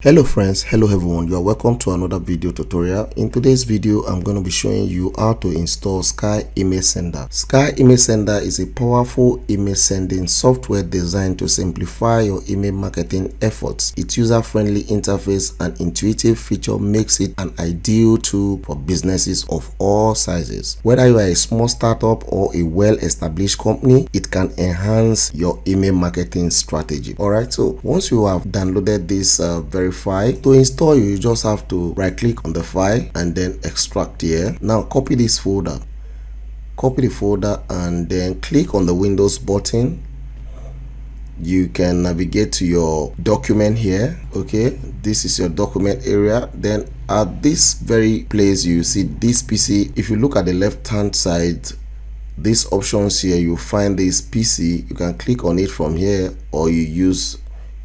Hello friends, hello everyone, you are welcome to another video tutorial. In today's video I'm going to be showing you how to install Sky Image Sender. Sky Image Sender is a powerful image sending software designed to simplify your email marketing efforts. Its user-friendly interface and intuitive feature makes it an ideal tool for businesses of all sizes. Whether you are a small startup or a well-established company, it can enhance your email marketing strategy. Alright, so once you have downloaded this very file, to install you just have to right click on the file and then extract here. Now copy this folder, copy the folder and then click on the Windows button. You can navigate to your document here. Okay, this is your document area. Then at this very place you see this PC. If you look at the left hand side, these options here, you find this PC. You can click on it from here, or you use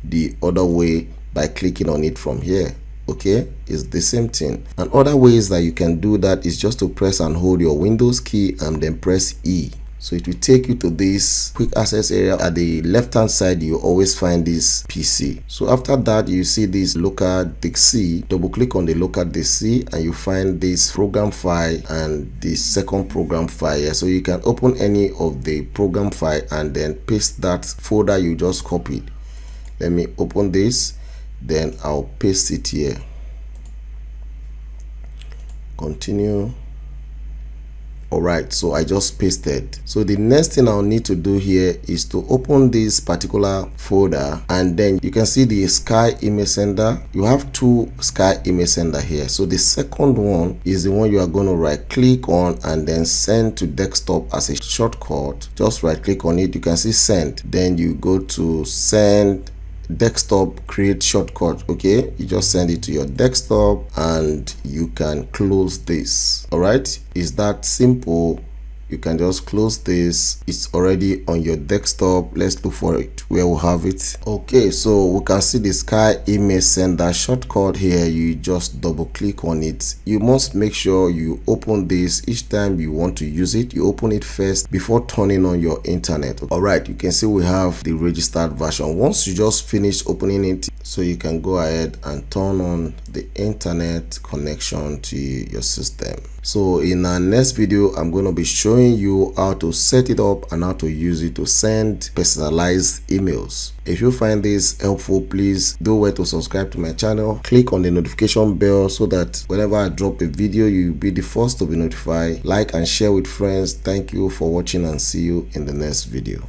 the other way by clicking on it from here. Okay, it's the same thing. And other ways that you can do that is just to press and hold your Windows key and then press E. So it will take you to this quick access area. At the left hand side you always find this PC. So after that you see this local disk C. Double click on the local disk C and you find this program file and the second program file here. So you can open any of the program file and then paste that folder you just copied. Let me open this, then I'll paste it here. Continue. Alright, so I just pasted. So the next thing I'll need to do here is to open this particular folder, and then you can see the Sky Image Sender. You have two Sky Image Sender here. So the second one is the one you are going to right click on and then send to desktop as a shortcut. Just right click on it, you can see send, then you go to send desktop, create shortcut. Okay, you just send it to your desktop and you can close this. All right, it's that simple. You can just close this. It's already on your desktop. Let's look for it where we have it. Okay, so we can see the Sky Image Sender shortcut here. You just double click on it. You must make sure you open this each time you want to use it. You open it first before turning on your internet. All right, you can see we have the registered version. Once you just finish opening it, so you can go ahead and turn on the internet connection to your system. So in our next video I'm going to be showing you how to set it up and how to use it to send personalized emails. If you find this helpful, please do well to subscribe to my channel. Click on the notification bell so that whenever I drop a video you'll be the first to be notified. Like and share with friends. Thank you for watching and see you in the next video.